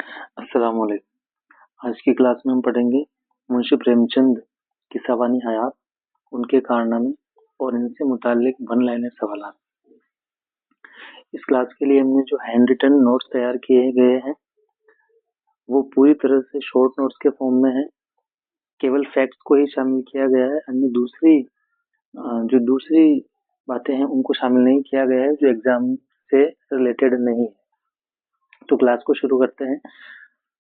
अस्सलाम वालेकुम। आज की क्लास में हम पढ़ेंगे मुंशी प्रेमचंद की सवानी हयात, उनके कारनामे और इनसे मुताल्लिक वन लाइनर सवालात। इस क्लास के लिए हमने जो हैंड रिटन नोट्स तैयार किए गए हैं वो पूरी तरह से शॉर्ट नोट्स के फॉर्म में है। केवल फैक्ट्स को ही शामिल किया गया है, अन्य जो दूसरी बातें हैं उनको शामिल नहीं किया गया है जो एग्जाम से रिलेटेड नहीं है। तो क्लास को शुरू करते हैं।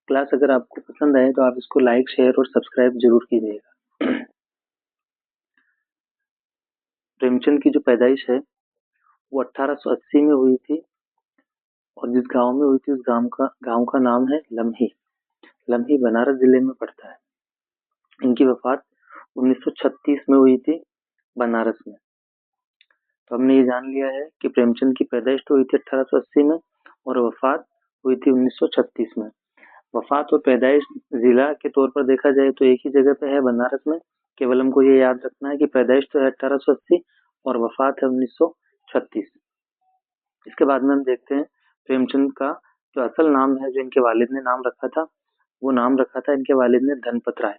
क्लास अगर आपको पसंद आए तो आप इसको लाइक, शेयर और सब्सक्राइब जरूर कीजिएगा। प्रेमचंद की जो पैदाइश है वो 1880 में हुई थी और जिस गांव में हुई थी उस गांव का नाम है लम्ही। लम्ही बनारस जिले में पड़ता है। इनकी वफात 1936 में हुई थी बनारस में। तो हमने ये जान लिया है कि प्रेमचंद की पैदाइश तो हुई थी 1880 में और वफात हुई थी 1936 में। वफात और पैदाइश जिला के तौर पर देखा जाए तो एक ही जगह पे है, बनारस में। केवल हमको ये याद रखना है कि पैदाइश तो है 1880 और वफात है 1936। इसके बाद में हम देखते हैं प्रेमचंद का जो असल नाम है, जो इनके वालिद ने नाम रखा था, वो नाम रखा था इनके वालिद ने धनपत राय।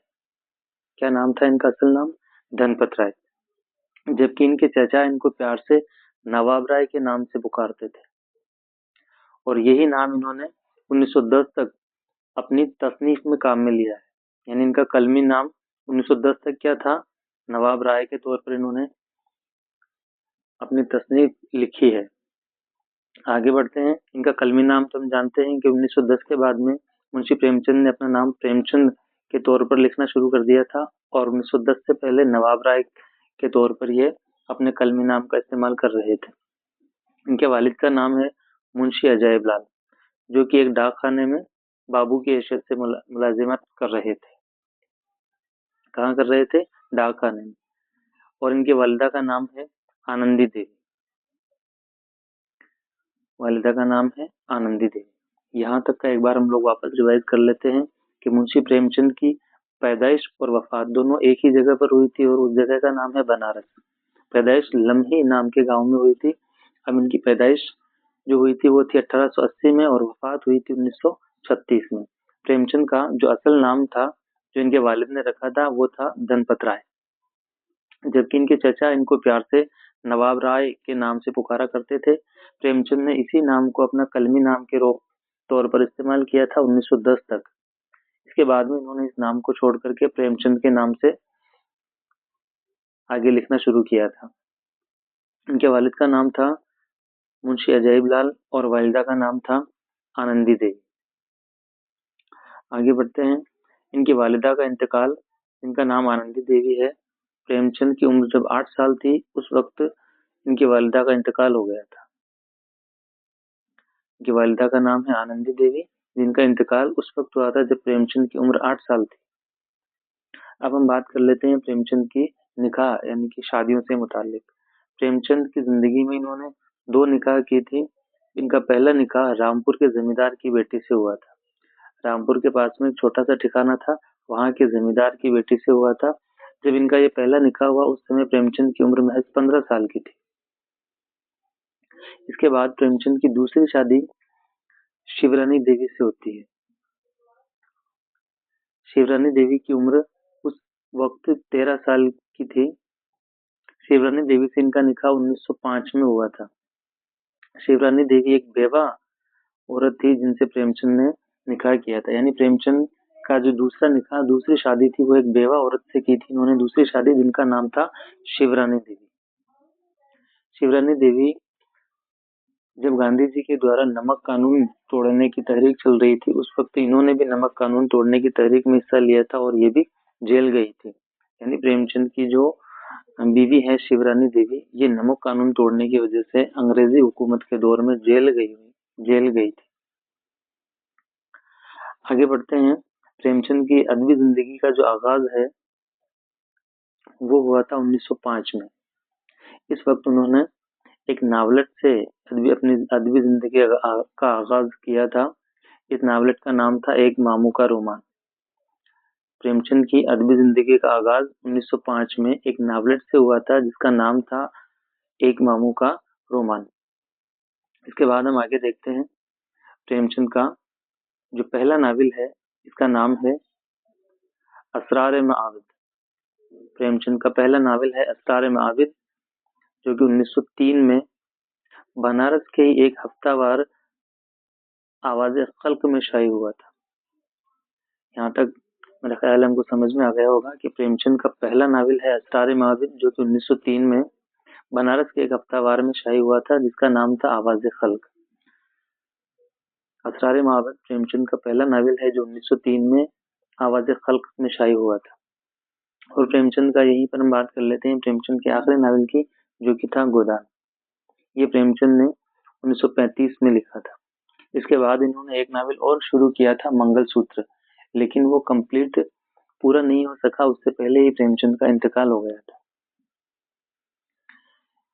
क्या नाम था इनका असल नाम? धनपत राय। जबकि इनके चाचा इनको प्यार से नवाब राय के नाम से पुकारते थे और यही नाम इन्होंने 1910 तक अपनी तसनीफ में काम में लिया है। यानी इनका कलमी नाम 1910 तक क्या था? नवाब राय के तौर पर इन्होंने अपनी तसनीफ लिखी है। आगे बढ़ते हैं। इनका कलमी नाम तो हम जानते हैं कि 1910 के बाद में मुंशी प्रेमचंद ने अपना नाम प्रेमचंद के तौर पर लिखना शुरू कर दिया था और 1910 से पहले नवाब राय के तौर पर ये अपने कलमी नाम का इस्तेमाल कर रहे थे। इनके वालिद का नाम है मुंशी अजैब लाल, जो कि एक डाक खाने में बाबू की हैसियत से मुलाजिमत कर रहे थे। कहाँ कर रहे थे? डाक खाने में। और इनकी वालिदा का नाम है आनंदी देवी। वालिदा का नाम है आनंदी देवी। यहाँ तक का एक बार हम लोग वापस रिवाइज कर लेते हैं कि मुंशी प्रेमचंद की पैदाइश और वफात दोनों एक ही जगह पर हुई थी और उस जगह का नाम है बनारस। पैदाइश लम्ही नाम के गांव में हुई थी। अब इनकी पैदाइश जो हुई थी वो थी 1880 में और वफात हुई थी 1936 में। प्रेमचंद का जो असल नाम था, जो इनके वालिद ने रखा था, वो था धनपत राय। जबकि इनके चचा इनको प्यार से नवाब राय के नाम से पुकारा करते थे। प्रेमचंद ने इसी नाम को अपना कलमी नाम के तौर पर इस्तेमाल किया था 1910 तक। इसके बाद में इन्होंने इस नाम को छोड़ करके प्रेमचंद के नाम से आगे लिखना शुरू किया था। इनके वालिद का नाम था मुंशी अजैब लाल और वालिदा का नाम था आनंदी देवी। आगे बढ़ते हैं। इनकी वालिदा का इंतकाल, इनका नाम आनंदी देवी है। प्रेमचंद की उम्र जब 8 साल थी उस वक्त इनकी वालिदा का इंतकाल हो गया था। इनकी वालिदा का नाम है आनंदी देवी, जिनका इंतकाल उस वक्त हुआ था जब प्रेमचंद की उम्र 8 साल थी। अब हम बात कर लेते हैं प्रेमचंद की निकाह यानी कि शादियों से मुतालिक। प्रेमचंद की जिंदगी में इन्होंने 2 निकाह की थी। इनका पहला निकाह रामपुर के जमींदार की बेटी से हुआ था। रामपुर के पास में एक छोटा सा ठिकाना था, वहां के जमींदार की बेटी से हुआ था। जब इनका ये पहला निकाह हुआ उस समय प्रेमचंद की उम्र महज 15 साल की थी। इसके बाद प्रेमचंद की दूसरी शादी शिवरानी देवी से होती है। शिवरानी देवी की उम्र उस वक्त 13 साल की थी। शिवरानी देवी से इनका निकाह 1905 में हुआ था। शिवरानी देवी एक बेवा औरत थी जिनसे प्रेमचंद ने निकाह किया था। यानी प्रेमचंद का जो दूसरा निकाह, दूसरी शादी थी, वो एक बेवा औरत से की थी इन्होंने दूसरी शादी, जिनका नाम था शिवरानी देवी। शिवरानी देवी जब गांधी जी के द्वारा नमक कानून तोड़ने की तहरीक चल रही थी उस वक्त इन्होंने भी नमक कानून तोड़ने की तहरीक में हिस्सा लिया था और ये भी जेल गई थी। यानी प्रेमचंद की जो बीवी है शिवरानी देवी, ये नमक कानून तोड़ने की वजह से अंग्रेजी हुकूमत के दौर में जेल गई थी। आगे बढ़ते हैं। प्रेमचंद की अदबी जिंदगी का जो आगाज है वो हुआ था 1905 में। इस वक्त उन्होंने एक नावलेट से अपनी अदबी जिंदगी का आगाज किया था। इस नावलेट का नाम था एक मामू का रोमान। प्रेमचंद की अदबी जिंदगी का आगाज 1905 में एक नावलेट से हुआ था जिसका नाम था एक मामू का रोमान। इसके बाद हम आगे देखते हैं प्रेमचंद का जो पहला नावल है इसका नाम है असरार माविद। प्रेमचंद का पहला नावल है असरार माविद, जो कि 1903 में बनारस के ही एक हफ्तावार आवाज़े खल्क में शाये हुआ था। यहाँ तक मेरा ख्याल हमको समझ में आ गया होगा कि प्रेमचंद का पहला नावल है असरार माविद, जो कि 1903 में बनारस के एक हफ्तावार में शाये हुआ था, जिसका नाम था आवाज़े खल्क। असरार माविद प्रेमचंद का पहला नावल है जो 1903 में आवाज़े खल्क में शाये हुआ था। और प्रेमचंद का यहीं पर हम बात कर लेते हैं प्रेमचंद के आखिरी नावल की, जो कि था गोदान। ये प्रेमचंद ने 1935 में लिखा था। इसके बाद इन्होंने एक नावल और शुरू किया था मंगलसूत्र, लेकिन वो कंप्लीट पूरा नहीं हो सका, उससे पहले ही प्रेमचंद का इंतकाल हो गया था।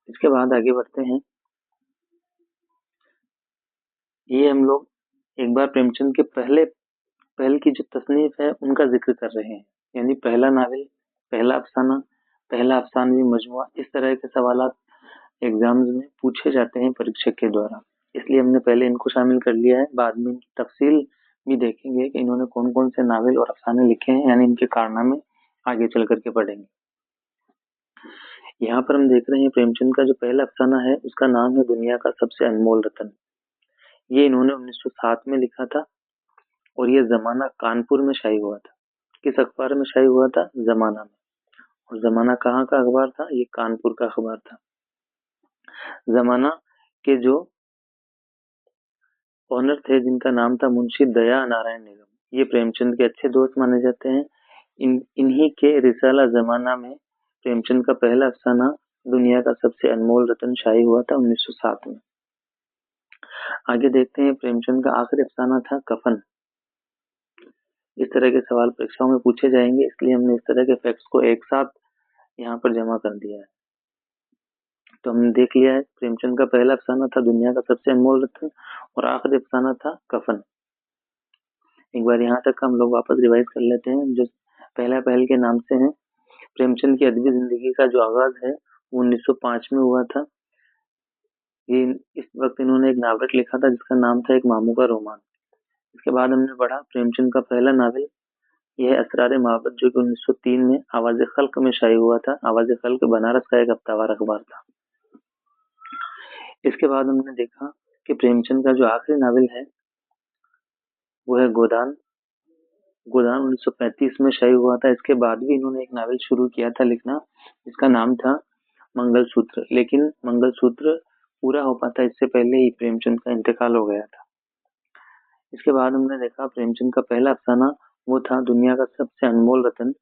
इसके बाद आगे बढ़ते हैं। ये हम लोग एक बार प्रेमचंद के पहले की जो तसनीफ है उनका जिक्र कर रहे हैं, यानी पहला नावल, पहला अफसाना, पहला अफसानवी मजमुआ, इस तरह के सवाल एग्जाम्स में पूछे जाते हैं परीक्षक के द्वारा, इसलिए हमने पहले इनको शामिल कर लिया है। बाद में इनकी तफसील भी देखेंगे कि इन्होंने कौन कौन से नावल और अफसाने लिखे हैं, यानी इनके कारनामे आगे चल करके पढ़ेंगे। यहाँ पर हम देख रहे हैं प्रेमचंद का जो पहला अफसाना है उसका नाम है दुनिया का सबसे अनमोल रतन। ये इन्होंने 1907 में लिखा था और ये जमाना कानपुर में शाये हुआ था। किस अखबार में शाये हुआ था? जमाना में। और जमाना कहाँ का अखबार था? ये कानपुर का अखबार था। जमाना के जो ऑनर थे जिनका नाम था मुंशी दया नारायण निगम, ये प्रेमचंद के अच्छे दोस्त माने जाते हैं। इन्हीं के रिसाला जमाना में प्रेमचंद का पहला अफसाना दुनिया का सबसे अनमोल रतन शाये हुआ था 1907 में। आगे देखते हैं प्रेमचंद का आखिरी अफसाना था कफन। इस तरह के सवाल परीक्षाओं में पूछे जाएंगे, इसलिए हमने इस तरह के फैक्ट्स को एक साथ यहाँ पर जमा कर दिया है। तो हमने देख लिया है प्रेमचंद का पहला अफसाना था दुनिया का सबसे अनमोल रत्न और आखिरी अफसाना था कफन। एक बार यहाँ तक हम लोग वापस रिवाइज कर लेते हैं। जो पहला पहल के नाम से है, प्रेमचंद की अदबी जिंदगी का जो आगाज है वो 1905 में हुआ था। ये इस वक्त इन्होंने एक नावल लिखा था जिसका नाम था एक मामू का रोमान। इसके बाद हमने पढ़ा प्रेमचंद का पहला नावल यह असरार माविद, जो कि 1903 में आवाज़े खल्क में शाये हुआ था। आवाज़े खल्क बनारस का एक हफ्तावार अखबार था। इसके बाद हमने देखा कि प्रेमचंद का जो आखिरी नावल है वो है गोदान। गोदान 1935 में शाये हुआ था। इसके बाद भी इन्होंने एक नावल शुरू किया था लिखना, जिसका नाम था मंगलसूत्र, लेकिन मंगलसूत्र पूरा हो पाता इससे पहले ही प्रेमचंद का इंतकाल हो गया था। इसके बाद हमने देखा प्रेमचंद का पहला अफसाना वो था दुनिया का सबसे अनमोल रतन।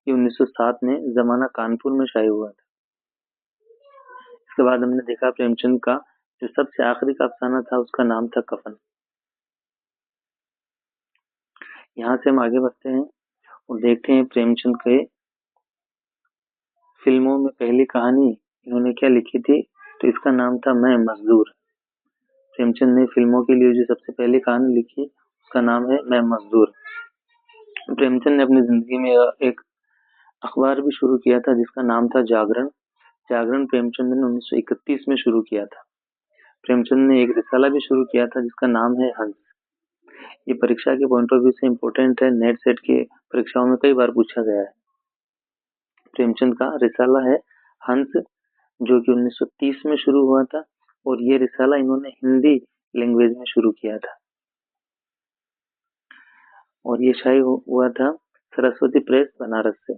ये 1907 में जमाना कानपुर में शाये हुआ था। इसके बाद हमने देखा प्रेमचंद का जो सबसे आखिरी का अफसाना था उसका नाम था कफन। यहाँ से हम आगे बढ़ते हैं और देखते हैं प्रेमचंद के फिल्मों में पहली कहानी इन्होंने क्या लिखी थी, तो इसका नाम था मैं मजदूर। प्रेमचंद ने फिल्मों के लिए जो सबसे पहली कहानी लिखी उसका नाम है मैं मजदूर। प्रेमचंद ने अपनी जिंदगी में एक अखबार भी शुरू किया था जिसका नाम था जागरण। जागरण प्रेमचंद ने 1931 में शुरू किया था। प्रेमचंद ने एक रिसाला भी शुरू किया था जिसका नाम है हंस। ये परीक्षा के पॉइंट ऑफ व्यू से इम्पोर्टेंट है, नेट सेट के परीक्षाओं में कई बार पूछा गया है। प्रेमचंद का रिसाला है हंस, जो कि 1930 में शुरू हुआ था और ये रिसाला इन्होंने हिंदी लैंग्वेज में शुरू किया था और ये शाये हुआ था सरस्वती प्रेस बनारस से।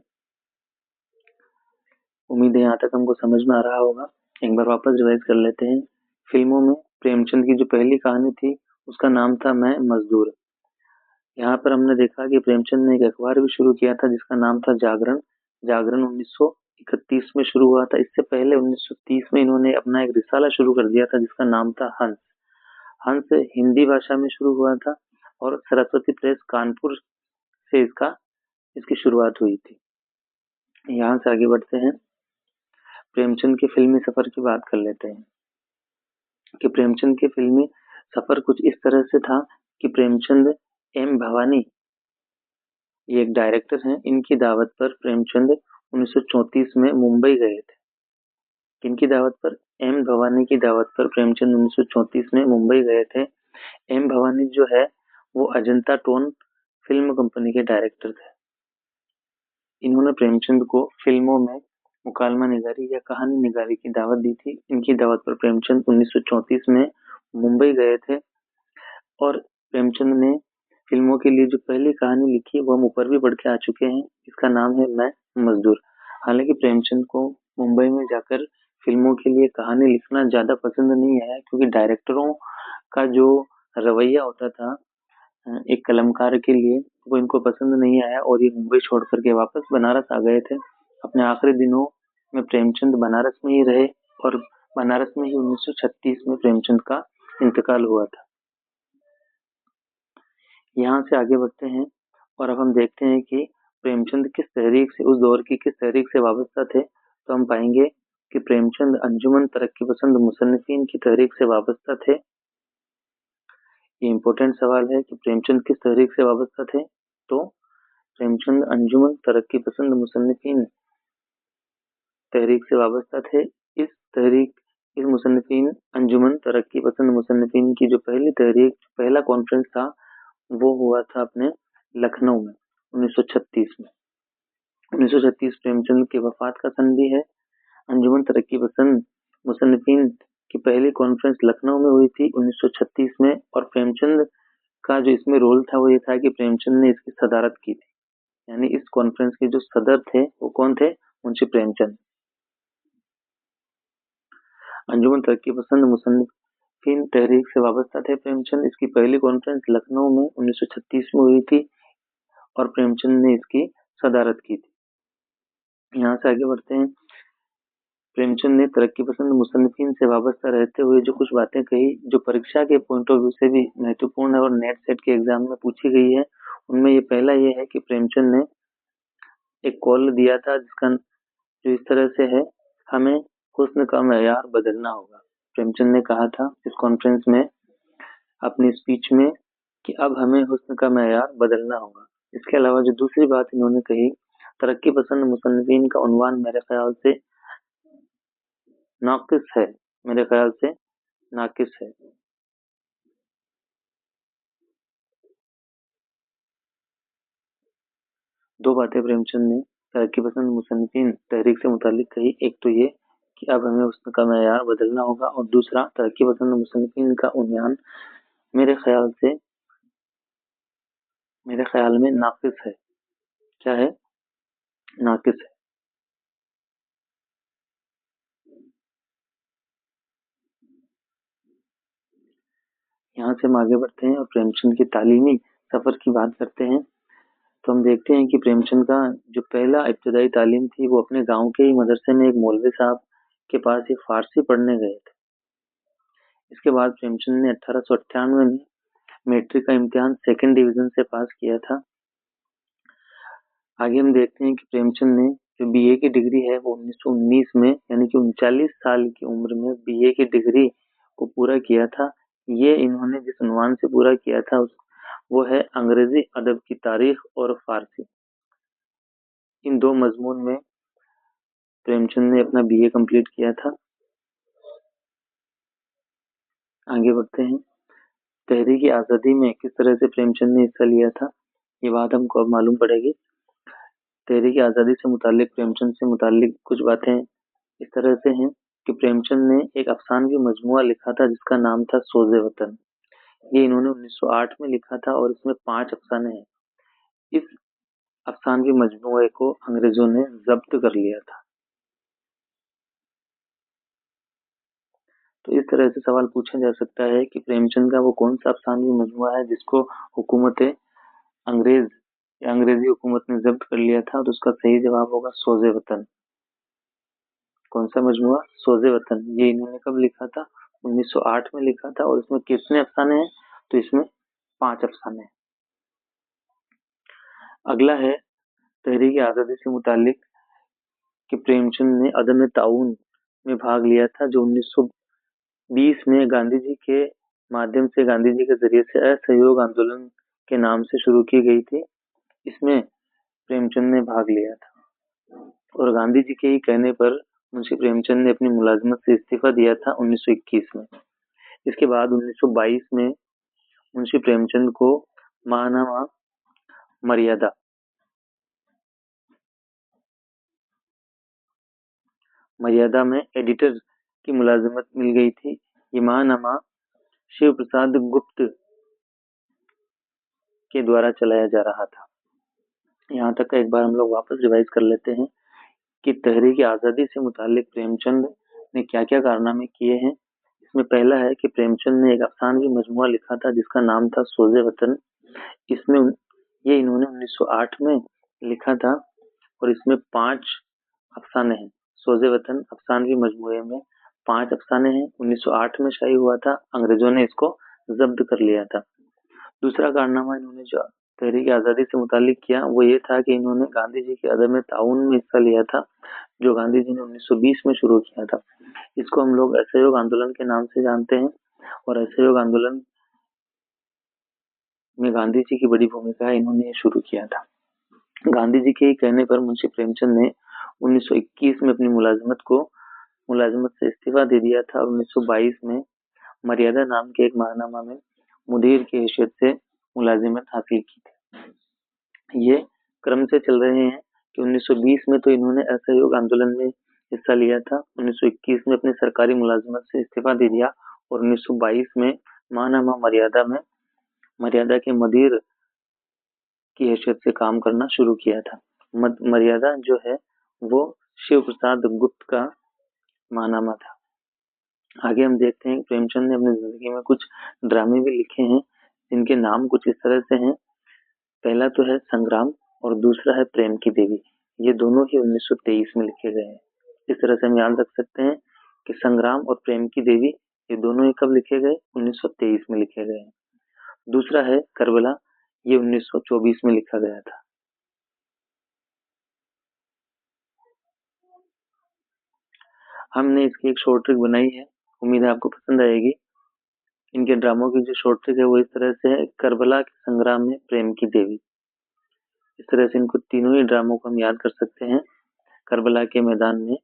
उम्मीद है यहाँ तक हमको समझ में आ रहा होगा। एक बार वापस रिवाइज कर लेते हैं। फिल्मों में प्रेमचंद की जो पहली कहानी थी उसका नाम था मैं मजदूर। यहाँ पर हमने देखा कि प्रेमचंद ने एक अखबार भी शुरू किया था जिसका नाम था जागरण। जागरण 1931 में शुरू हुआ था। इससे पहले 1930 में इन्होंने अपना एक रिसाला शुरू कर दिया था जिसका नाम था हंस। हंस हिंदी भाषा में शुरू हुआ था और सरस्वती प्रेस कानपुर से इसकी शुरुआत हुई थी। यहाँ से आगे बढ़ते हैं, प्रेमचंद के फिल्मी सफर की बात कर लेते हैं कि प्रेमचंद के फिल्मी सफर कुछ इस तरह से था कि प्रेमचंद एम भवानी, ये एक डायरेक्टर हैं, इनकी दावत पर प्रेमचंद 1934 में मुंबई गए थे। किनकी दावत पर? एम भवानी की दावत पर प्रेमचंद 1934 में मुंबई गए थे। एम भवानी लोहानी जो है वो अजंता टोन फिल्म कंपनी के डायरेक्टर थे। इन्होंने प्रेमचंद को फिल्मों में मुकालमा निगारी या कहानी निगारी की दावत दी थी। इनकी दावत पर प्रेमचंद 1934 में मुंबई गए थे और प्रेमचंद ने फिल्मों के लिए जो पहली कहानी लिखी वो हम ऊपर भी पढ़ के आ चुके हैं। इसका नाम है मैं मजदूर। हालांकि प्रेमचंद को मुंबई में जाकर फिल्मों के लिए कहानी लिखना ज्यादा पसंद नहीं आया, क्योंकि डायरेक्टरों का जो रवैया होता था एक कलमकार के लिए, वो इनको पसंद नहीं आया और ये मुंबई छोड़ करके वापस बनारस आ गए थे। अपने आखिरी दिनों में प्रेमचंद बनारस में ही रहे और बनारस में ही 1936 में प्रेमचंद का इंतकाल हुआ था। यहाँ से आगे बढ़ते हैं और अब हम देखते हैं कि प्रेमचंद किस तहरीक से, उस दौर की किस तहरीक से वाबस्ता थे। तो हम पाएंगे कि प्रेमचंद अंजुमन तरक्की पसंद मुसन्निफीन की तहरीक से वाबस्ता थे। ये इंपॉर्टेंट सवाल है कि प्रेमचंद किस तहरीक से वाबस्ता थे। तो प्रेमचंद अंजुमन तरक्की पसंद मुसन्निफीन तहरीक से वाबस्ता थे। इस मुसन्निफीन अंजुमन तरक्की पसंद मुसन्निफीन की जो पहली तहरीक, पहला कॉन्फ्रेंस था वो हुआ था अपने लखनऊ में 1936 में। 1936 प्रेमचंद की वफात का सन भी है। अंजुमन तरक्की पसंद मुसन्निफीन की पहली कॉन्फ्रेंस लखनऊ में हुई थी 1936 में, और प्रेमचंद का जो इसमें रोल था वो ये था कि प्रेमचंद ने इसकी सदारत की थी। यानी इस कॉन्फ्रेंस के जो सदर थे वो कौन थे? मुंशी प्रेमचंद। अंजुमन तरक्की पसंद मुसन्निफीन तहरीक से वाबस्ता थे प्रेमचंद। इसकी पहली कॉन्फ्रेंस लखनऊ में 1936 में हुई थी और प्रेमचंद ने इसकी सदारत की थी। यहाँ से आगे बढ़ते हैं। प्रेमचंद ने तरक्की पसंद मुसन्निफीन से वाबस्ता रहते हुए जो कुछ बातें कही, जो परीक्षा के पॉइंट ऑफ व्यू से भी महत्वपूर्ण है और नेट सेट के एग्जाम में पूछी गई है, उनमें ये पहला ये है कि प्रेमचंद ने एक कॉल दिया था जिसका जो इस तरह से है, हमें हुस्न का मेयार बदलना होगा। प्रेमचंद ने कहा था इस कॉन्फ्रेंस में अपनी स्पीच में कि अब हमें हुस्न का मेयार बदलना होगा। इसके अलावा जो दूसरी बात इन्होंने कही, तरक्की पसंद मुसन्निफीन का उन्वान मेरे ख्याल से नाकिस है, मेरे ख्याल से नाकिस है। दो बातें प्रेमचंद ने तरक्की पसंद मुसन्निफीन तहरीक से मुतालिक कही। एक तो ये कि अब हमें हुस्न का मेयार बदलना होगा, और दूसरा तरक्की पसंद मुसन्निफीन का उन्वान मेरे ख्याल में नाकिस है। क्या है? नाकिस है। यहाँ से हम आगे बढ़ते हैं और प्रेमचंद की तालीमी सफर की बात करते हैं। तो हम देखते हैं कि प्रेमचंद का जो पहला इब्तदाई तालीम थी वो अपने गांव के ही मदरसे में एक मौलवी साहब के पास ही फारसी पढ़ने गए थे। इसके बाद प्रेमचंद ने 1898 में मैट्रिक का इम्तिहान सेकंड डिवीजन से पास किया था। आगे हम देखते हैं कि प्रेमचंद ने जो बीए की डिग्री है वो 1919 में, यानी कि 39 साल की उम्र में बीए की डिग्री को पूरा किया था। ये इन्होंने जिस उन्वान से पूरा किया था वो है अंग्रेजी अदब की तारीख और फारसी। इन दो मजमून में प्रेमचंद ने अपना बीए कंप्लीट किया था। आगे बढ़ते हैं। तहरीक आज़ादी में किस तरह से प्रेमचंद ने हिस्सा लिया था, ये बात हमको अब मालूम पड़ेगी। तहरीक आज़ादी से मुतालिक प्रेमचंद से मुतालिक कुछ बातें इस तरह से हैं कि प्रेमचंद ने एक अफसानवी मजमुआ लिखा था जिसका नाम था सोज़े वतन। ये इन्होंने 1908 में लिखा था और इसमें 5 अफसाने हैं। इस अफसानवी मजमुए को अंग्रेजों ने जब्त कर लिया था। तो इस तरह से सवाल पूछा जा सकता है कि प्रेमचंद का वो कौन सा अफसानवी मजमुआ है जिसको हुकूमत अंग्रेज या अंग्रेजी हुकूमत ने जब्त कर लिया था। तो उसका सही जवाब होगा सोज़े वतन। कौन सा मजमुआ? सोज़े वतन। ये इन्होंने कब लिखा था? 1908 में लिखा था। और इसमें कितने अफसाने हैं? तो इसमें 5 अफसाने हैं। अगला है तहरीक आज़ादी से मुतालिक कि प्रेमचंद ने अदम ताउन में भाग लिया था, जो 1920 में गांधी जी के माध्यम से, गांधी जी के जरिए से असहयोग आंदोलन के नाम से शुरू की गई थी। इसमें प्रेमचंद ने भाग लिया था और गांधी जी के ही कहने पर मुंशी प्रेमचंद ने अपनी मुलाजमत से इस्तीफा दिया था 1921 में। इसके बाद 1922 में मुंशी प्रेमचंद को महानामा मर्यादा में एडिटर की मुलाजिमत मिल गई थी। ये महानामा शिव प्रसाद गुप्त के द्वारा चलाया जा रहा था। यहाँ तक का एक बार हम लोग वापस रिवाइज कर लेते हैं कि तहरीक आज़ादी से मुतालिक प्रेमचंद ने क्या क्या कारनामे किए हैं। इसमें पहला है कि प्रेमचंद ने एक अफसानवी मजमुआ लिखा था जिसका नाम था सोज़े वतन। इसमें ये इन्होंने 1908 में लिखा था और इसमें 5 अफसाने हैं। सोज़े वतन अफसानवी मजमुए में 5 अफसाने हैं। 1908 में शाया हुआ था, अंग्रेजों ने इसको जब्त कर लिया था। दूसरा कारनामा इन्होंने जो तहरीक आज़ादी से मुतालिक किया वो ये था कि इन्होंने गांधी जी के अदम ताउन में हिस्सा लिया था, जो गांधी जी ने 1920 में शुरू किया था। इसको हम लोग असहयोग आंदोलन के नाम से जानते हैं और असहयोग आंदोलन में गांधी जी की बड़ी भूमिका है, इन्होंने शुरू किया था। गांधी जी के ही कहने पर मुंशी प्रेमचंद ने 1921 में अपनी मुलाजिमत से इस्तीफा दे दिया था और 1922 में मर्यादा नाम के एक महानामा में मुदीर की हैसियत से मुलाजिमत हासिल की थी। ये क्रम से चल रहे हैं कि 1920 में तो इन्होंने असहयोग आंदोलन में हिस्सा लिया था, 1921 में अपनी सरकारी मुलाजिमत से इस्तीफा दे दिया और 1922 में महानामा मर्यादा के मुदीर की हैसियत से काम करना शुरू किया था। मर्यादा जो है वो शिव प्रसाद गुप्त का महानामा था। आगे हम देखते हैं प्रेमचंद ने अपनी जिंदगी में कुछ ड्रामे भी लिखे हैं जिनके नाम कुछ इस तरह से हैं। पहला तो है संग्राम और दूसरा है प्रेम की देवी। ये दोनों ही 1923 में लिखे गए हैं। इस तरह से हम याद रख सकते हैं कि संग्राम और प्रेम की देवी ये दोनों ही कब लिखे गए? 1923 में लिखे गए हैं। दूसरा है करबला, ये 1924 में लिखा गया था। हमने इसकी एक शॉर्ट ट्रिक बनाई है, उम्मीद है आपको पसंद आएगी। इनके ड्रामों की जो शॉर्ट ट्रिक है वो इस तरह से है, करबला के संग्राम में प्रेम की देवी। इस तरह से इनको तीनों ही ड्रामों को हम याद कर सकते हैं। करबला के मैदान में,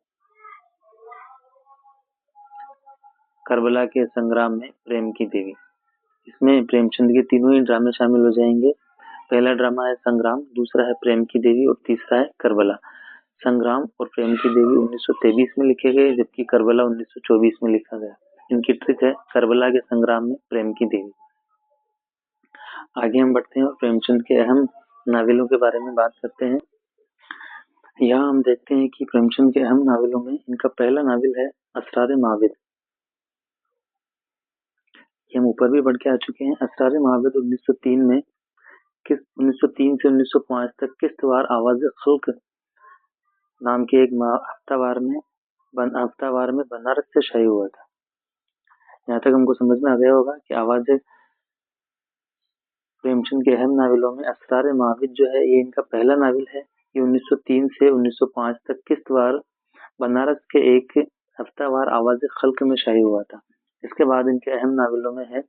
करबला के संग्राम में प्रेम की देवी। इसमें प्रेमचंद के तीनों ही ड्रामे शामिल हो जाएंगे। पहला ड्रामा है संग्राम, दूसरा है प्रेम की देवी और तीसरा है करबला। संग्राम और प्रेम की देवी 1923 में लिखे गए जबकि करबला 1924 में लिखा गया। इनकी ट्रिक है करबला के संग्राम में प्रेम की देवी। आगे हम बढ़ते हैं और प्रेमचंद के अहम नावलों के बारे में बात करते हैं। यहाँ हम देखते हैं कि प्रेमचंद के अहम नावलों में इनका पहला नावल है असरार माविद। ये हम ऊपर भी बढ़ के आ चुके हैं। असरार माविद 1903 में 1903 से 1905 तक किश्तवार आवाज़ खल्क नाम के एक हफ्तावार में बनारस से शाया हुआ था। यहाँ तक हमको समझ में आ गया होगा कि आवाज़ प्रेमचंद के अहम नावलों में असरार माविद जो है ये इनका पहला नावल है। ये 1903 से 1905 तक किश्तवार बनारस के एक हफ्तावार आवाज़ खल्क में शाया हुआ था। इसके बाद इनके अहम नावलों में है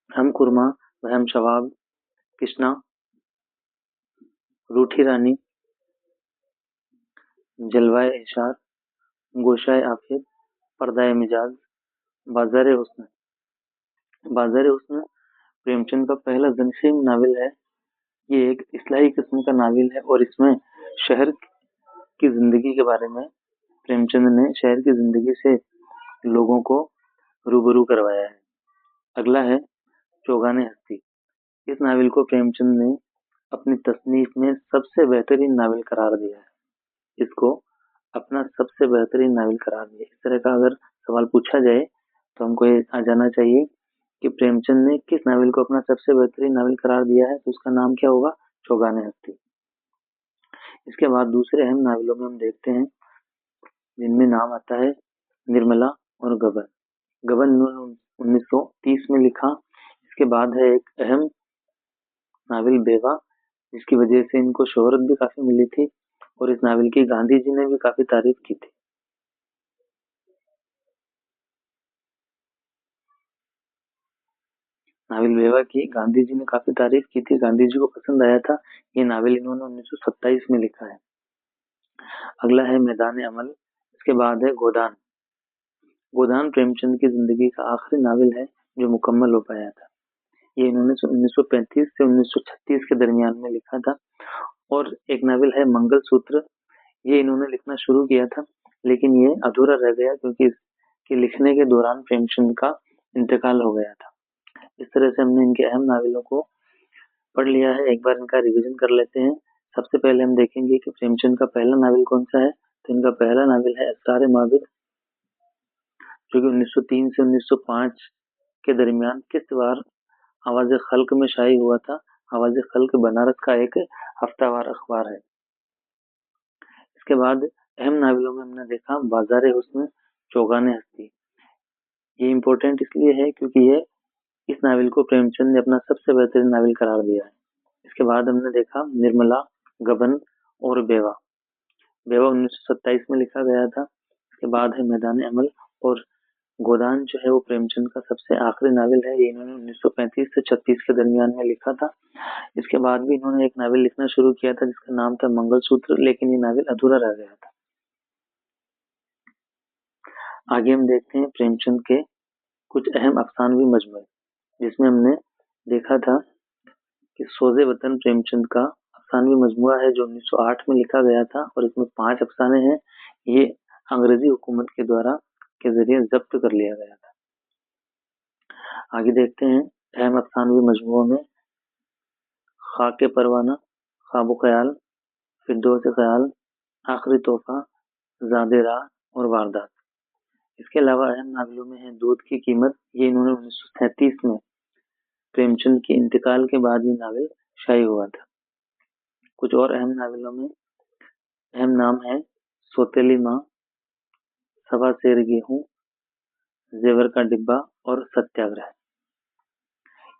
हम कुरमा, वहम शवाब, कृष्णा, रूठी रानी, जलवाए इशार, गोशाए आफियत, पर्दाए मिजाज, बाजार हुस्न। बाजार हुस्न प्रेमचंद का पहला जनशीन नावल है। ये एक इस्लाही किस्म का नावल है और इसमें शहर की जिंदगी के बारे में प्रेमचंद ने शहर की जिंदगी से लोगों को रूबरू करवाया है। अगला है चौगाने हस्ती। इस नावल को प्रेमचंद ने अपनी तसनीफ में सबसे बेहतरीन नावल करार दिया है। इसको अपना सबसे बेहतरीन नावल करार दिया। इस तरह का अगर सवाल पूछा जाए तो हमको ये आ जाना चाहिए कि प्रेमचंद ने किस नावल को अपना सबसे बेहतरीन नावल करार दिया है, तो उसका नाम क्या होगा? चौगाने हस्ती। इसके बाद दूसरे अहम नावलों में हम देखते हैं जिनमें नाम आता है निर्मला और गबन। गबन 1930 में लिखा। इसके बाद है एक अहम नावल बेवा, जिसकी वजह से इनको शोहरत भी काफी मिली थी और इस नावल की गांधी जी ने भी काफी तारीफ की थी। नावल बेवा की गांधी जी ने काफी तारीफ की थी, गांधी जी को पसंद आया था। ये नावल इन्होंने 1927 में लिखा है। अगला है मैदान अमल। इसके बाद है गोदान। गोदान प्रेमचंद की जिंदगी का आखिरी नावल है जो मुकम्मल हो पाया था। ये इन्होंने 1935 से 1936 के दरमियान में लिखा था। और एक नावल है मंगलसूत्र, ये इन्होंने लिखना शुरू किया था लेकिन ये अधूरा रह गया क्योंकि इसके लिखने के दौरान प्रेमचंद का इंतकाल हो गया था। इस तरह से हमने इनके अहम नावलों को पढ़ लिया है। एक बार इनका रिवीजन कर लेते हैं। सबसे पहले हम देखेंगे कि प्रेमचंद का पहला नावल कौन सा है। तो इनका पहला नावल है असरार माबिद, जो कि 1903 से 1905 के दरमियान किश्तवाड़ आवाज खल्क में शाये हुआ था। आवाज खल्क बनारस का एक हफ्तावार अखबार है। इसके बाद अहम नावलों में हमने देखा बाजार हुस्न, चौगाने हस्ती। ये इम्पोर्टेंट इसलिए है क्योंकि ये इस नावल को प्रेमचंद ने अपना सबसे बेहतरीन नावल करार दिया है। इसके बाद हमने देखा निर्मला, गबन और बेवा। बेवा 1927 में लिखा गया था। इसके बाद है मैदान अमल, और गोदान जो है वो प्रेमचंद का सबसे आखिरी नावल है। ये इन्होंने 1935 से 36 के दरमियान में लिखा था। इसके बाद भी इन्होंने एक नावल लिखना शुरू किया था जिसका नाम था मंगलसूत्र, लेकिन ये नावल अधूरा रह गया था। आगे हम देखते हैं प्रेमचंद के कुछ अहम अफसानवी मजमूए, जिसमें हमने देखा था कि सोज़े वतन प्रेमचंद का अफसानवी मजमुआ है जो 1908 में लिखा गया था और इसमें 5 अफसाने हैं। ये अंग्रेजी हुकूमत के द्वारा के जरिए जब्त कर लिया गया था। आगे देखते हैं अहम अफसानवी मजमुओं में खाके परवाना, ख्वाबो ख्याल, फिरदौस ख्याल, आखिरी तोहफा, ज़ादे राह और वारदात। इसके अलावा अहम नावलों में है दूध की कीमत। ये इन्होंने 1937 में प्रेमचंद के इंतकाल के बाद ये नावल शाये हुआ था। कुछ और अहम नावलों में अहम नाम है सोतेली माँ, सवा सेर गेहूं, जेवर का डिब्बा और सत्याग्रह।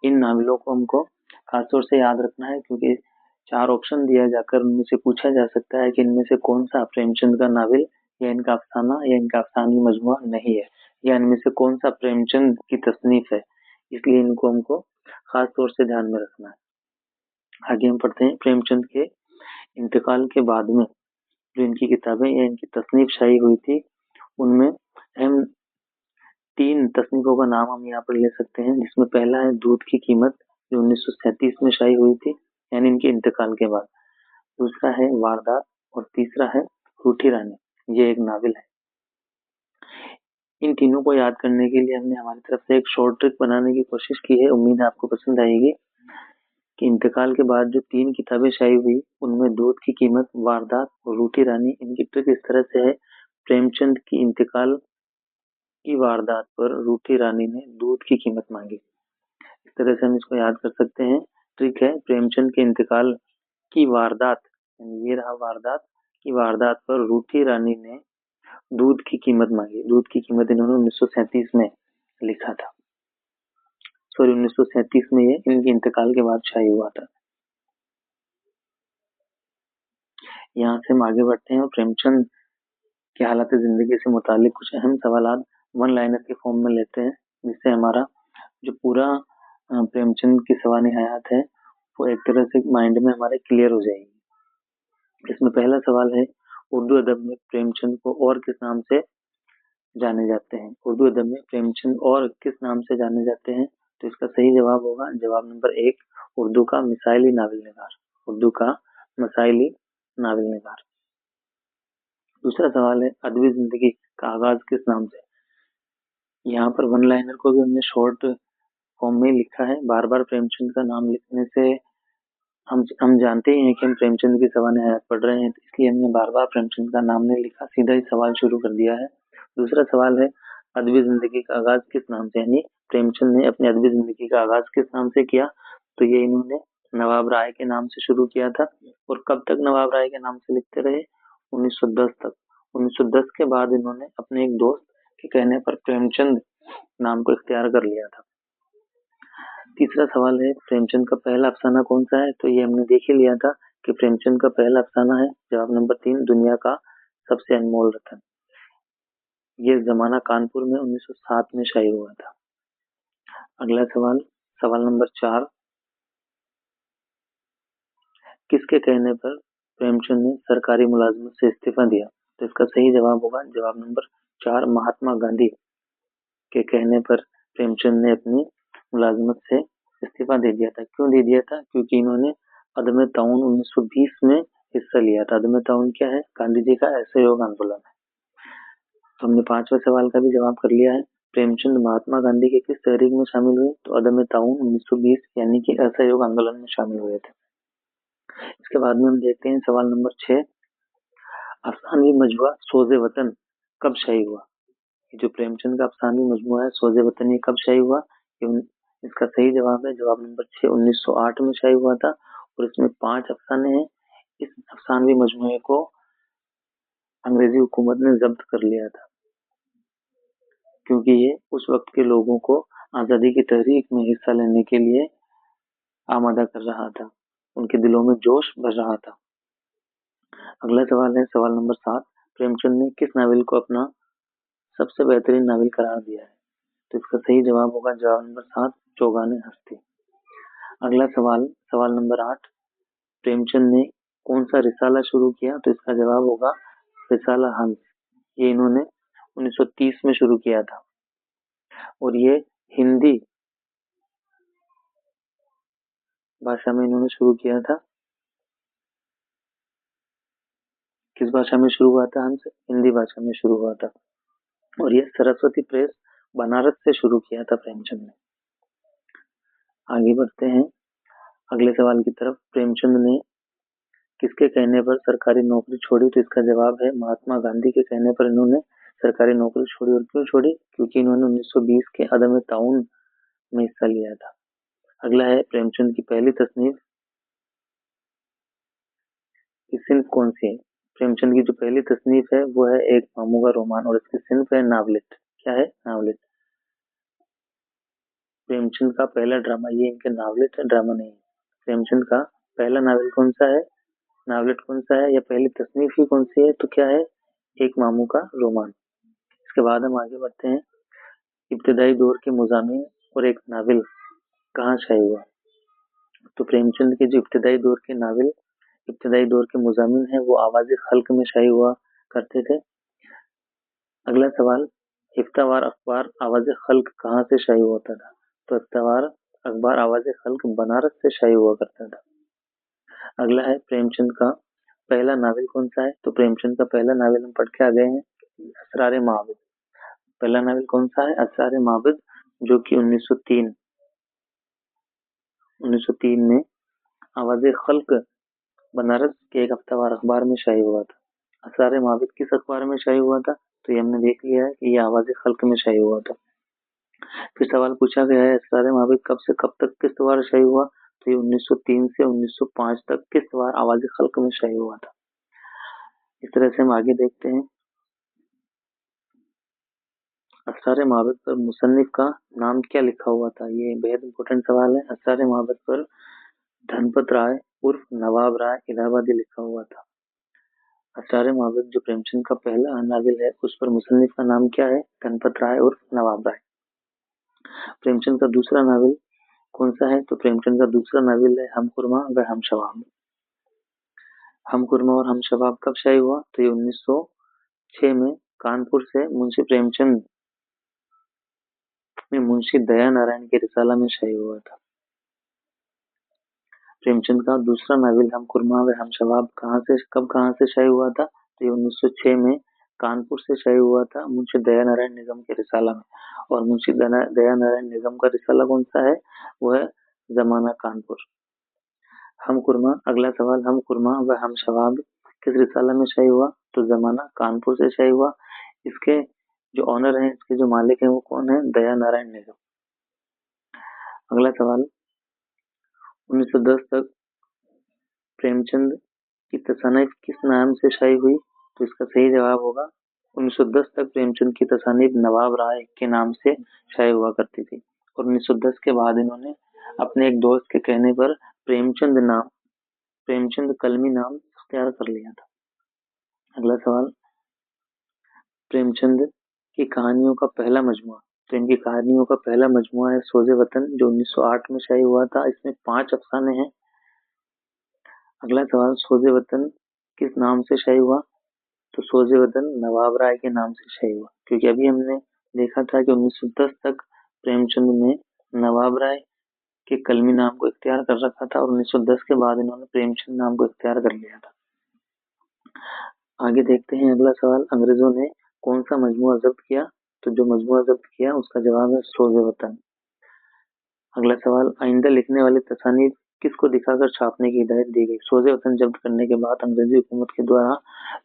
इन नावलों को हमको खासतौर से याद रखना है क्योंकि 4 ऑप्शन दिया जाकर उनमें से पूछा जा सकता है कि इनमें से कौन सा प्रेमचंद का नावल या इनका अफसाना या इनका अफसानी मजमुआ नहीं है, या इनमें से कौन सा प्रेमचंद की तसनीफ है। इसलिए इनको हमको खास तौर से ध्यान में रखना है। आगे हम पढ़ते हैं प्रेमचंद के इंतकाल के बाद में जो इनकी किताबें या इनकी तसनीफ शाये हुई थी, उनमें अहम 3 तसनीफों का नाम हम यहाँ पर ले सकते हैं, जिसमें पहला है दूध की कीमत जो 1937 में शाये हुई थी, यानी इनके इंतकाल के बाद। दूसरा है वारदात और तीसरा है रूठी रानी, ये एक नावल है। इन तीनों को याद करने के लिए हमने हमारी तरफ से एक शॉर्ट ट्रिक बनाने की कोशिश की है। उम्मीद है आपको पसंद आएगी। कि इंतकाल के बाद जो 3 किताबें शाये हुई उनमें दूध की कीमत, वारदात और रूठी रानी। इनकी ट्रिक इस तरह से है, प्रेमचंद की इंतकाल की वारदात पर रूठी रानी ने दूध की कीमत मांगी। इस तरह से हम इसको याद कर सकते हैं। ट्रिक है प्रेमचंद के इंतकाल की वारदात, ये रहा वारदात, की वारदात पर रूठी रानी ने दूध की कीमत मांगी। दूध की कीमत इन्होंने 1937 में लिखा था। सॉरी 1937 में ये इनके इंतकाल के बाद शाये हुआ था। यहाँ से हम आगे बढ़ते हैं और प्रेमचंद की हालत जिंदगी से मुतालिक कुछ अहम सवालात वन लाइनर के फॉर्म में लेते हैं, जिससे हमारा जो पूरा प्रेमचंद की सवानी हयात है वो एक तरह से माइंड में हमारे क्लियर हो जाएगी। इसमें पहला सवाल है, उर्दू अदब में प्रेमचंद को और किस नाम से जाने जाते हैं। उर्दू अदब में प्रेमचंद और किस नाम से जाने जाते हैं। तो इसका सही जवाब होगा जवाब नंबर 1, उर्दू का मिसाइली नावल निगार। उर्दू का मिसाइली नावल निगार। दूसरा सवाल है, अदबी जिंदगी का आगाज किस नाम से। यहाँ पर वन लाइनर को भी हमने शॉर्ट फॉर्म में लिखा है। बार बार प्रेमचंद का नाम लिखने से हम जानते ही हैं कि हम प्रेमचंद की सवानी हयात पढ़ रहे हैं, इसलिए हमने बार बार प्रेमचंद का नाम नहीं लिखा, सीधा ही सवाल शुरू कर दिया है। दूसरा सवाल है, अदबी जिंदगी का आगाज किस नाम से, यानी प्रेमचंद ने अपनी अदबी जिंदगी का आगाज किस नाम से किया। तो ये इन्होंने नवाब राय के नाम से शुरू किया था। और कब तक नवाब राय के नाम से लिखते रहे, 1910 तक। 1910 के बाद इन्होंने अपने एक दोस्त के कहने पर प्रेमचंद नाम को इख्तियार कर लिया था। तीसरा सवाल है, प्रेमचंद का पहला अफसाना कौन सा है। तो ये हमने देख ही लिया था कि प्रेमचंद का पहला अफसाना है जवाब नंबर 3, दुनिया का सबसे अनमोल रतन। ये जमाना कानपुर में 1907 में शाये हुआ था। अगला सवाल, सवाल नंबर 4, किसके कहने पर प्रेमचंद ने सरकारी मुलाजमत से इस्तीफा दिया। तो इसका सही जवाब होगा जवाब नंबर 4, महात्मा गांधी के कहने पर प्रेमचंद ने अपनी मुलाजमत से इस्तीफा दे दिया था। क्यों दे दिया था? क्योंकि इन्होंने अदम ताउन 1920 में हिस्सा लिया था। अदम ताउन क्या है? गांधी जी का असहयोग आंदोलन है। तो हमने पांचवें सवाल का भी जवाब कर लिया है। प्रेमचंद महात्मा गांधी के किस तहरीक में शामिल हुए? तो अदम ताउन 1920 यानी कि असहयोग आंदोलन में शामिल हुए थे। इसके बाद में हम देखते हैं सवाल नंबर 6, अफसानवी मजमुआ सोज़े वतन कब शायी हुआ? जो प्रेमचंद का अफसानवी मजमुआ है सोज़े वतन, ये कब शायी हुआ? इसका सही जवाब है जवाब नंबर 6, 1908 में शायी हुआ था। और इसमें 5 अफसाने हैं। इस अफसानवी मजमुए को अंग्रेजी हुकूमत ने जब्त कर लिया था, क्योंकि ये उस वक्त के लोगों को आज़ादी की तहरीक में हिस्सा लेने के लिए आमादा कर रहा था, उनके दिलों में जोश भर रहा था। अगला सवाल है सवाल नंबर 7, प्रेमचंद ने किस नावल को अपना सबसे बेहतरीन नावल करार दिया है? तो इसका सही जवाब होगा जवाब नंबर 7, चौगाने हस्ती। अगला सवाल सवाल नंबर 8, प्रेमचंद ने कौन सा रिसाला शुरू किया? तो इसका जवाब होगा रिसाला हंस। ये इन्होंने 1930 में शुरू किया था और ये हिंदी भाषा में इन्होंने शुरू किया था। किस भाषा में शुरू हुआ था हंस? हिंदी भाषा में शुरू हुआ था और ये सरस्वती प्रेस बनारस से शुरू किया था प्रेमचंद ने। आगे बढ़ते हैं अगले सवाल की तरफ। प्रेमचंद ने किसके कहने पर सरकारी नौकरी छोड़ी? तो इसका जवाब है महात्मा गांधी के कहने पर इन्होंने सरकारी नौकरी छोड़ी। और क्यों छोड़ी? क्योंकि इन्होंने 1920 के अदम ताउन में हिस्सा लिया था। अगला है प्रेमचंद की पहली तसनीफ की सिंफ कौन सी है? प्रेमचंद की जो पहली तसनीफ है वो है एक मामू का रोमान और इसकी सिंफ है नावलेट। क्या है? नावलेट। प्रेमचंद का पहला ड्रामा, ये इनके नावलेट है, ड्रामा नहीं है। प्रेमचंद का पहला नावल कौन सा है? नावलेट कौन सा है? या पहली तसनीफ ही कौन सी है? तो क्या है? एक मामू का रोमान। इसके बाद हम आगे बढ़ते हैं। इब्तदाई दौर के मुजामिन और एक नावल कहाँ शाये हुआ? तो प्रेमचंद के जो इब्तदाई दौर के मुजामिन है वो आवाज़ खल्क में शाये हुआ करते थे। अगला सवाल, इफ्तावार अखबार आवाज़ खल्क कहाँ से शाये होता था? तो इफ्तावार अखबार आवाज़ खल्क बनारस से शाये हुआ करता था। अगला है प्रेमचंद का पहला नावल कौन सा है? तो प्रेमचंद का पहला नावल हम पढ़ के आ गए हैं, असरार माबद। पहला नावल कौन सा है? असरार माबद, जो कि 1903 में आवाज़ खल्क बनारस के एक हफ्तावार अखबार में शाये हुआ था। असरार माबद किस अखबार में शाये हुआ था? तो ये हमने देख लिया है कि ये आवाज़ खल्क में शाये हुआ था। फिर सवाल पूछा गया है असरार माबद कब से कब तक किस्तवार शाये हुआ? तो ये 1903 से 1905 तक किस्तवार आवाज़ खल्क में शाये हुआ था। इस तरह से हम आगे देखते हैं। असरार माबद पर मुसन्निफ का नाम क्या लिखा हुआ था? ये बेहद इंपॉर्टेंट सवाल है। असरार माबद पर धनपत राय उर्फ नवाब राय इलाहाबादी लिखा हुआ था। असरार माबद जो प्रेमचंद का पहला नावल है उस पर मुसन्निफ का नाम क्या है? धनपत राय उर्फ नवाब राय। प्रेमचंद का दूसरा नावल कौन सा है? तो प्रेमचंद का दूसरा नावल है हम खुरमा व हम शबाब। हम खुरमा और हम शबाब कब शाये हुआ? तो ये 1906 में कानपुर से मुंशी प्रेमचंद में मुंशी दया नारायण के रिसाला में शाये हुआ था। प्रेमचंद का दूसरा नावल हम खुरमा व हम शबाब कहाँ से शाये हुआ था? तो ये 1906 में कानपुर से शाये हुआ था मुंशी दया नारायण निगम के रिसाला में। और मुंशी दया नारायण निगम का रिसाला कौन सा है? वो है जमाना कानपुर। हम खुरमा, अगला सवाल, हम खुरमा व हम शबाब किस रिसाला में शाये हुआ? तो जमाना कानपुर से शाये हुआ। इसके जो ऑनर हैं, इसके जो मालिक हैं वो कौन है? दया नारायण निगम। अगला सवाल, 1910 तक प्रेमचंद की तसानीफ किस नाम से शाये हुई? तो इसका सही जवाब होगा 1910 तक प्रेमचंद की तसानीफ नवाब राय के नाम से शाये हुआ करती थी। और 1910 के बाद इन्होंने अपने एक दोस्त के कहने पर प्रेमचंद कलमी नाम इख्तियार कर लिया था। अगला सवाल, प्रेमचंद की कहानियों का पहला मजमुआ। तो इनकी कहानियों का पहला मजमुआ है सोज़े वतन, जो 1908 में शाये हुआ था। इसमें 5 अफसाने हैं। अगला सवाल, सोज़े वतन किस नाम से शाये हुआ? तो सोज़े वतन नवाब राय के नाम से शाये हुआ, क्योंकि अभी हमने देखा था कि 1910 तक प्रेमचंद ने नवाब राय के कलमी नाम को इख्तियार कर रखा था और 1910 के बाद इन्होंने प्रेमचंद नाम को इख्तियार कर लिया था। आगे देखते हैं अगला सवाल, अंग्रेजों ने कौन सा मजमुआ जब्त किया? तो जो मजमुआ जब्त किया उसका जवाब है सोज़े वतन। अगला सवाल, आइंदा लिखने वाली तसानीफ किसको दिखाकर छापने की हिदायत दी गई? सोज़े वतन जब्त करने के बाद अंग्रेजी हुकूमत के द्वारा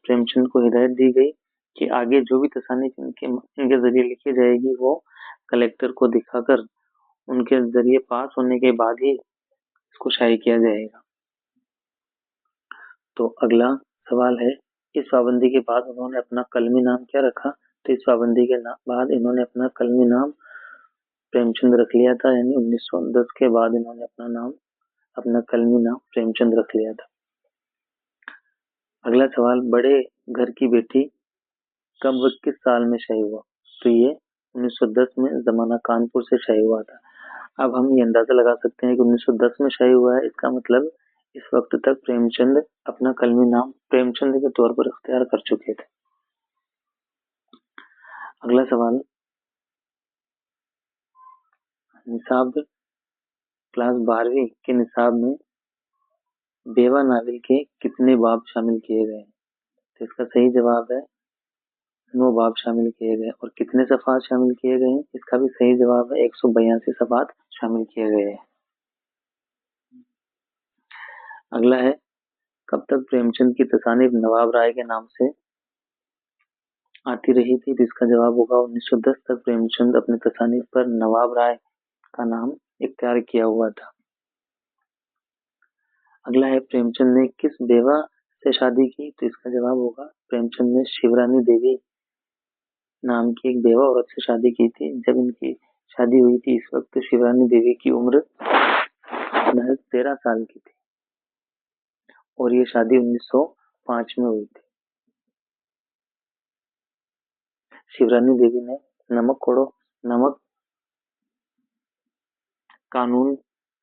प्रेमचंद को हिदायत दी गई कि आगे जो भी तसानीफ इनके जरिए लिखी जाएगी वो कलेक्टर को दिखाकर उनके जरिए पास होने के बाद ही इसको शाये किया जाएगा। तो अगला सवाल है, इस पाबंदी के बाद उन्होंने अपना कलमी नाम क्या रखा? तो इस पाबंदी के बाद इन्होंने अपना कलमी नाम प्रेमचंद रख लिया था, यानी 1910 के बाद इन्होंने अपना कलमी नाम प्रेमचंद रख लिया था। अगला सवाल, बड़े घर की बेटी कब व किस साल में शाही हुआ? तो ये 1910 में जमाना कानपुर से शाही हुआ था। अब हम ये अंदाजा लगा सकते हैं कि 1910 में शाही हुआ है, इसका मतलब इस वक्त तक प्रेमचंद अपना कलमी नाम प्रेमचंद के तौर पर इख्तियार कर चुके थे। अगला सवाल, निसाब क्लास 12वीं के निसाब में बेवा नावल के कितने बाब शामिल किए गए? तो इसका सही जवाब है 9 बाब शामिल किए गए। और कितने सफ़ात शामिल किए गए हैं? इसका भी सही जवाब है 182 सफ़ात शामिल किए गए हैं। अगला है, कब तक प्रेमचंद की तसानीफ नवाब राय के नाम से आती रही थी? तो इसका जवाब होगा 1910 तक प्रेमचंद अपनी तसानीफ पर नवाब राय का नाम इख्तियार किया हुआ था। अगला है, प्रेमचंद ने किस बेवा से शादी की? तो इसका जवाब होगा प्रेमचंद ने शिवरानी देवी नाम की एक बेवा औरत से शादी की थी। जब इनकी शादी हुई थी इस वक्त शिवरानी देवी की उम्र महज 13 साल की थी और ये शादी 1905 में हुई थी। शिवरानी देवी ने नमक कानून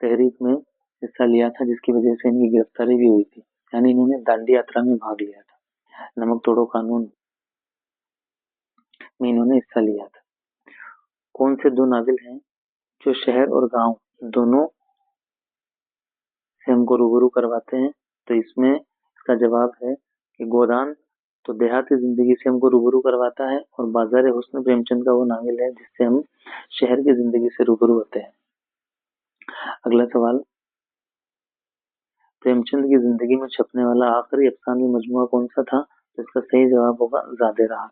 तहरीक में हिस्सा लिया था, जिसकी वजह से इनकी गिरफ्तारी भी हुई थी, यानी इन्होंने दांडी यात्रा में भाग लिया था। नमक तोड़ो कानून में इन्होंने हिस्सा लिया था। कौन से दो नाविल हैं जो शहर और गांव दोनों से हमको रूबरू करवाते हैं? तो इसमें इसका जवाब है कि गोदान तो देहाती जिंदगी से हमको रूबरू करवाता है और बाजार हुस्न प्रेमचंद का वो नाविल है जिससे हम शहर की जिंदगी से रूबरू होते हैं। अगला सवाल, प्रेमचंद की जिंदगी में छपने वाला आखिरी अफसानवी मजमुआ कौन सा था? तो इसका सही जवाब होगा ज़ादे रहा।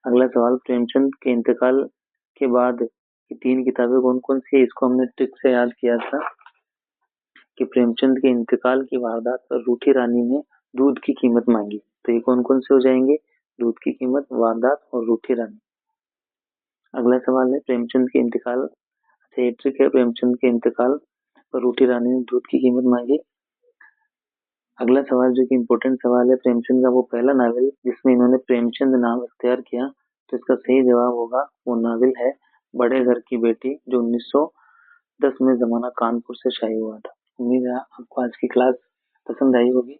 अगला सवाल, प्रेमचंद के इंतकाल के बाद की 3 किताबें कौन कौन सी है? इसको हमने ट्रिक से याद किया था कि प्रेमचंद के इंतकाल की वारदात पर रूठी रानी ने दूध की कीमत मांगी। तो ये कौन कौन से हो जाएंगे? दूध की कीमत, वारदात और रूठी रानी। अगला सवाल है, प्रेमचंद के इंतकाल से ट्रिक है, प्रेमचंद के इंतकाल पर रूठी रानी ने दूध की कीमत मांगी। अगला सवाल जो कि इम्पोर्टेंट सवाल है, प्रेमचंद का वो पहला नावल जिसमें इन्होंने प्रेमचंद नाम इख्तियार किया, तो इसका सही जवाब होगा वो नावल है बड़े घर की बेटी, जो 1910 में जमाना कानपुर से शाये हुआ था। उम्मीद है आपको आज की क्लास पसंद आई होगी।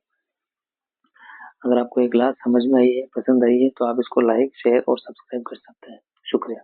अगर आपको ये क्लास समझ में आई है, पसंद आई है, तो आप इसको लाइक, शेयर और सब्सक्राइब कर सकते हैं। शुक्रिया।